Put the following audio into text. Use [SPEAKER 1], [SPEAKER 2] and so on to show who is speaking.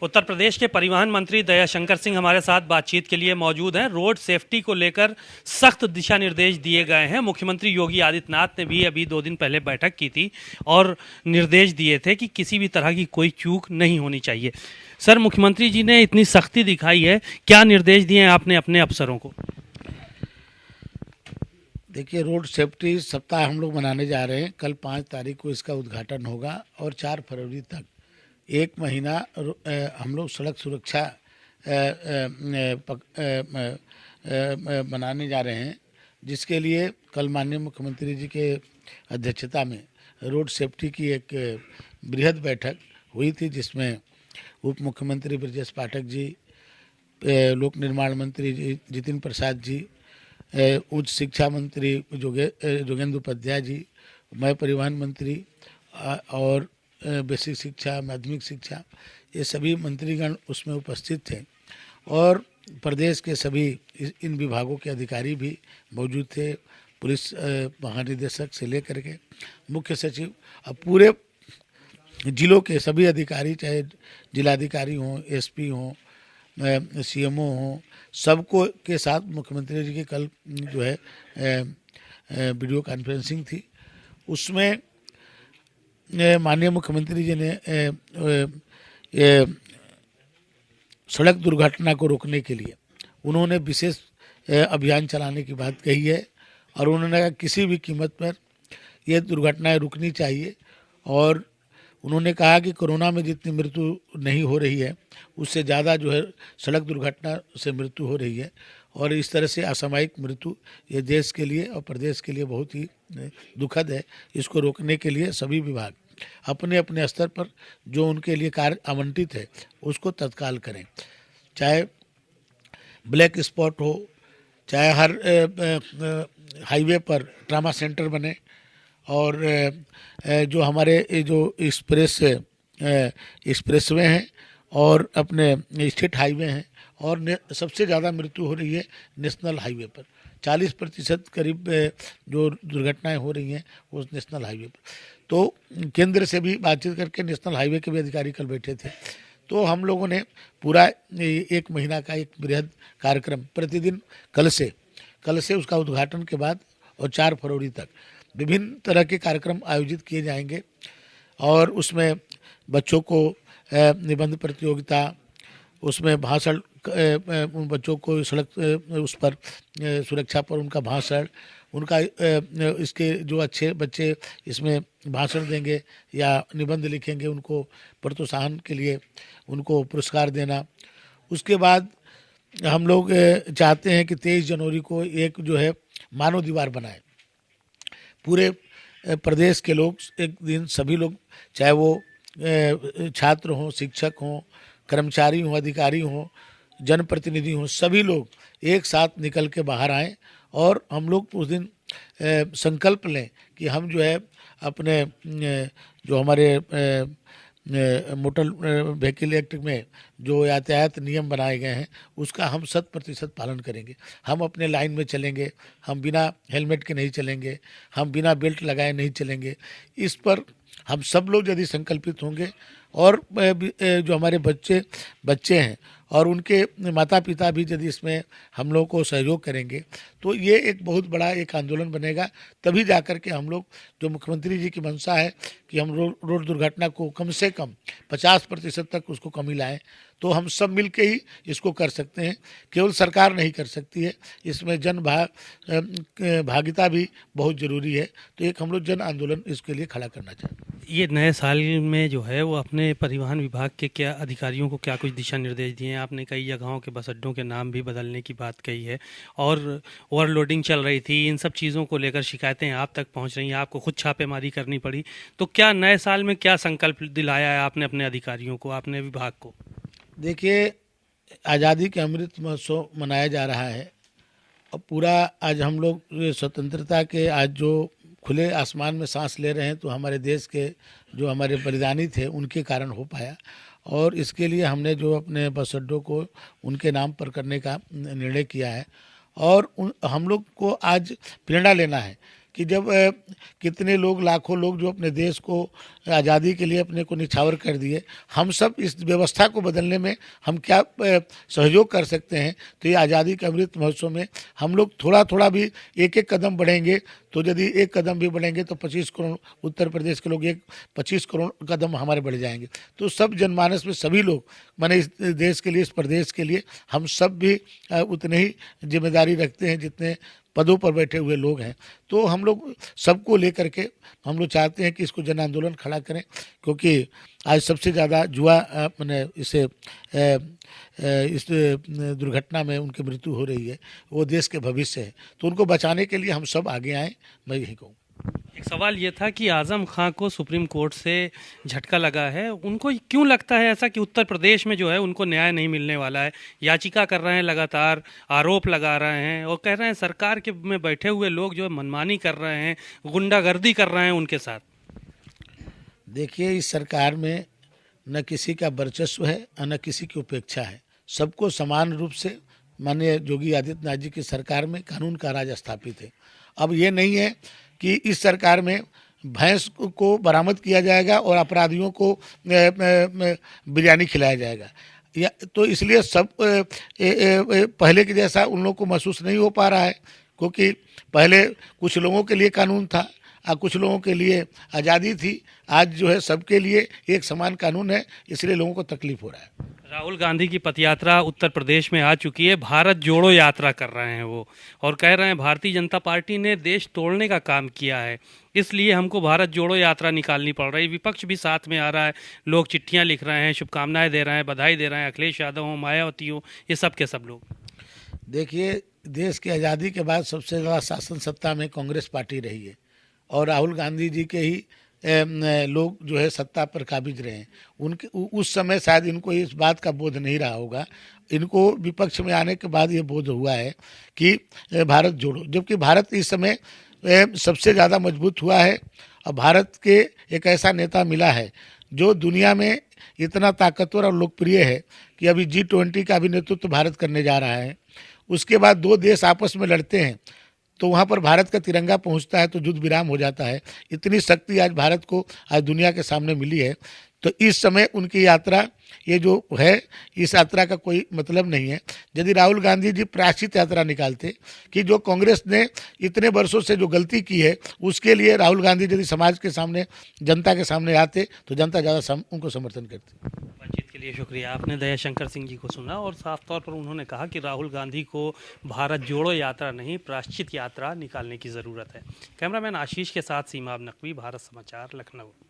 [SPEAKER 1] उत्तर प्रदेश के परिवहन मंत्री दयाशंकर सिंह हमारे साथ बातचीत के लिए मौजूद हैं। रोड सेफ्टी को लेकर सख्त दिशा निर्देश दिए गए हैं। मुख्यमंत्री योगी आदित्यनाथ ने भी अभी 2 दिन पहले बैठक की थी और निर्देश दिए थे कि किसी भी तरह की कोई चूक नहीं होनी चाहिए। सर, मुख्यमंत्री जी ने इतनी सख्ती दिखाई है, क्या निर्देश दिए हैं आपने अपने अफसरों को?
[SPEAKER 2] देखिए, रोड सेफ्टी सप्ताह हम लोग मनाने जा रहे हैं। कल 5 तारीख को इसका उद्घाटन होगा और 4 फरवरी तक 1 महीना हम लोग सड़क सुरक्षा मनाने जा रहे हैं, जिसके लिए कल माननीय मुख्यमंत्री जी के अध्यक्षता में रोड सेफ्टी की एक बृहद बैठक हुई थी, जिसमें उप मुख्यमंत्री ब्रजेश पाठक जी, लोक निर्माण मंत्री जितिन प्रसाद जी, उच्च शिक्षा मंत्री जोगेंद्र उपाध्याय जी, मैं परिवहन मंत्री और बेसिक शिक्षा, माध्यमिक शिक्षा, ये सभी मंत्रीगण उसमें उपस्थित थे और प्रदेश के सभी इन विभागों के अधिकारी भी मौजूद थे। पुलिस महानिदेशक से लेकर के मुख्य सचिव, अब पूरे जिलों के सभी अधिकारी, चाहे जिलाधिकारी हों, एसपी हों, सीएमओ हों, सबको के साथ मुख्यमंत्री जी की कल जो है वीडियो कॉन्फ्रेंसिंग थी। उसमें माननीय मुख्यमंत्री जी ने सड़क दुर्घटना को रोकने के लिए उन्होंने विशेष अभियान चलाने की बात कही है और उन्होंने कहा किसी भी कीमत पर ये दुर्घटनाएं रुकनी चाहिए। और उन्होंने कहा कि कोरोना में जितनी मृत्यु नहीं हो रही है, उससे ज़्यादा जो है सड़क दुर्घटना से मृत्यु हो रही है और इस तरह से असामयिक मृत्यु ये देश के लिए और प्रदेश के लिए बहुत ही दुखद है। इसको रोकने के लिए सभी विभाग अपने अपने स्तर पर जो उनके लिए कार्य आवंटित है उसको तत्काल करें, चाहे ब्लैक स्पॉट हो, चाहे हर हाईवे पर ट्रामा सेंटर बने और जो हमारे जो एक्सप्रेसवे हैं और अपने स्टेट हाईवे हैं और सबसे ज़्यादा मृत्यु हो रही है नेशनल हाईवे पर। 40% करीब जो दुर्घटनाएं हो रही हैं वो नेशनल हाईवे पर। तो केंद्र से भी बातचीत करके नेशनल हाईवे के भी अधिकारी कल बैठे थे। तो हम लोगों ने पूरा 1 महीना का एक बृहद कार्यक्रम प्रतिदिन कल से उसका उद्घाटन के बाद और 4 फरवरी तक विभिन्न तरह के कार्यक्रम आयोजित किए जाएंगे और उसमें बच्चों को निबंध प्रतियोगिता, उसमें भाषण, बच्चों को सड़क उस पर सुरक्षा पर उनका भाषण, उनका इसके जो अच्छे बच्चे इसमें भाषण देंगे या निबंध लिखेंगे उनको प्रोत्साहन के लिए उनको पुरस्कार देना। उसके बाद हम लोग चाहते हैं कि 23 जनवरी को एक जो है मानव दीवार बनाए। पूरे प्रदेश के लोग एक दिन, सभी लोग, चाहे वो छात्र हों, शिक्षक हों, कर्मचारी हों, अधिकारी हों, जनप्रतिनिधि हों, सभी लोग एक साथ निकल के बाहर आएँ और हम लोग उस दिन संकल्प लें कि हम जो है अपने जो हमारे मोटर व्हीकल एक्ट में जो यातायात नियम बनाए गए हैं उसका हम 100% पालन करेंगे। हम अपने लाइन में चलेंगे, हम बिना हेलमेट के नहीं चलेंगे, हम बिना बेल्ट लगाए नहीं चलेंगे। इस पर हम सब लोग यदि संकल्पित होंगे और जो हमारे बच्चे हैं और उनके माता पिता भी यदि इसमें हम लोग को सहयोग करेंगे तो ये एक बहुत बड़ा एक आंदोलन बनेगा। तभी जाकर के हम लोग, जो मुख्यमंत्री जी की मंशा है कि हम रोड दुर्घटना को कम से कम 50% तक उसको कमी लाएं, तो हम सब मिल के ही इसको कर सकते हैं। केवल सरकार नहीं कर सकती है, इसमें भागिता भी बहुत ज़रूरी है। तो एक हम लोग जन आंदोलन इसके लिए खड़ा करना चाहते हैं।
[SPEAKER 1] ये नए साल में जो है वो अपने परिवहन विभाग के क्या अधिकारियों को क्या कुछ दिशा निर्देश दिए हैं? आपने कई जगहों के बस अड्डों के नाम भी बदलने की बात कही है और ओवरलोडिंग चल रही थी। इन सब चीज़ों को लेकर शिकायतें आप तक पहुंच रही हैं, आपको खुद छापेमारी करनी पड़ी। तो क्या नए साल में क्या संकल्प दिलाया है आपने अपने अधिकारियों को, आपने विभाग को?
[SPEAKER 2] देखिए, आज़ादी के अमृत महोत्सव मनाया जा रहा है और पूरा आज हम लोग स्वतंत्रता के आज जो खुले आसमान में सांस ले रहे हैं तो हमारे देश के जो हमारे बलिदानी थे उनके कारण हो पाया। और इसके लिए हमने जो अपने बस अड्डों को उनके नाम पर करने का निर्णय किया है और हम लोग को आज प्रेरणा लेना है कि जब कितने लोग, लाखों लोग जो अपने देश को आज़ादी के लिए अपने को निछावर कर दिए, हम सब इस व्यवस्था को बदलने में हम क्या सहयोग कर सकते हैं। तो ये आज़ादी के अमृत महोत्सव में हम लोग थोड़ा थोड़ा भी एक एक कदम बढ़ेंगे, तो यदि एक कदम भी बढ़ेंगे तो 25 करोड़ उत्तर प्रदेश के लोग, 25 करोड़ कदम हमारे बढ़ जाएंगे। तो सब जनमानस में सभी लोग, माने इस देश के लिए, इस प्रदेश के लिए हम सब भी उतने ही जिम्मेदारी रखते हैं जितने पदों पर बैठे हुए लोग हैं। तो हम लोग सबको लेकर के हम लोग चाहते हैं कि इसको जन आंदोलन खड़ा करें, क्योंकि आज सबसे ज़्यादा जुआ मैंने इस दुर्घटना में उनकी मृत्यु हो रही है, वो देश के भविष्य है। तो उनको बचाने के लिए हम सब आगे आएँ, मैं यही कहूँ।
[SPEAKER 1] एक सवाल ये था कि आजम खां को सुप्रीम कोर्ट से झटका लगा है, उनको क्यों लगता है ऐसा कि उत्तर प्रदेश में जो है उनको न्याय नहीं मिलने वाला है? याचिका कर रहे हैं, लगातार आरोप लगा रहे हैं और कह रहे हैं सरकार के में बैठे हुए लोग जो है मनमानी कर रहे हैं, गुंडागर्दी कर रहे हैं उनके साथ।
[SPEAKER 2] देखिए, इस सरकार में न किसी का वर्चस्व है और न किसी की उपेक्षा है। सबको समान रूप से माननीय योगी आदित्यनाथ जी की सरकार में कानून का राज स्थापित है। अब ये नहीं है कि इस सरकार में भैंस को बरामद किया जाएगा और अपराधियों को बिरयानी खिलाया जाएगा, या तो इसलिए सब पहले के जैसा उन लोगों को महसूस नहीं हो पा रहा है, क्योंकि पहले कुछ लोगों के लिए कानून था और कुछ लोगों के लिए आज़ादी थी। आज जो है सबके लिए एक समान कानून है, इसलिए लोगों को तकलीफ हो रहा है।
[SPEAKER 1] राहुल गांधी की पदयात्रा उत्तर प्रदेश में आ चुकी है, भारत जोड़ो यात्रा कर रहे हैं वो, और कह रहे हैं भारतीय जनता पार्टी ने देश तोड़ने का काम किया है, इसलिए हमको भारत जोड़ो यात्रा निकालनी पड़ रही है। विपक्ष भी साथ में आ रहा है, लोग चिट्ठियां लिख रहे हैं, शुभकामनाएं दे रहे हैं, बधाई दे रहे हैं, अखिलेश यादव हो, मायावती हो, ये सब के सब लोग।
[SPEAKER 2] देखिए, देश की आज़ादी के बाद सबसे ज़्यादा शासन सत्ता में कांग्रेस पार्टी रही है और राहुल गांधी जी के ही लोग जो है सत्ता पर काबिज रहे हैं। उनके उस समय शायद इनको इस बात का बोध नहीं रहा होगा, इनको विपक्ष में आने के बाद ये बोध हुआ है कि भारत जोड़ो, जबकि भारत इस समय सबसे ज़्यादा मजबूत हुआ है और भारत के एक ऐसा नेता मिला है जो दुनिया में इतना ताकतवर और लोकप्रिय है कि अभी G20 का भी नेतृत्व भारत करने जा रहा है। उसके बाद दो देश आपस में लड़ते हैं तो वहाँ पर भारत का तिरंगा पहुँचता है तो युद्ध विराम हो जाता है। इतनी शक्ति आज भारत को आज दुनिया के सामने मिली है। तो इस समय उनकी यात्रा ये जो है, इस यात्रा का कोई मतलब नहीं है। यदि राहुल गांधी जी प्रायश्चित यात्रा निकालते कि जो कांग्रेस ने इतने वर्षों से जो गलती की है उसके लिए राहुल गांधी यदि समाज के सामने, जनता के सामने आते तो जनता ज़्यादा उनको समर्थन करती।
[SPEAKER 1] बातचीत के लिए शुक्रिया। आपने दयाशंकर सिंह जी को सुना और साफ तौर पर उन्होंने कहा कि राहुल गांधी को भारत जोड़ो यात्रा नहीं, प्रायश्चित यात्रा निकालने की ज़रूरत है। कैमरामैन आशीष के साथ सीमा नकवी, भारत समाचार, लखनऊ।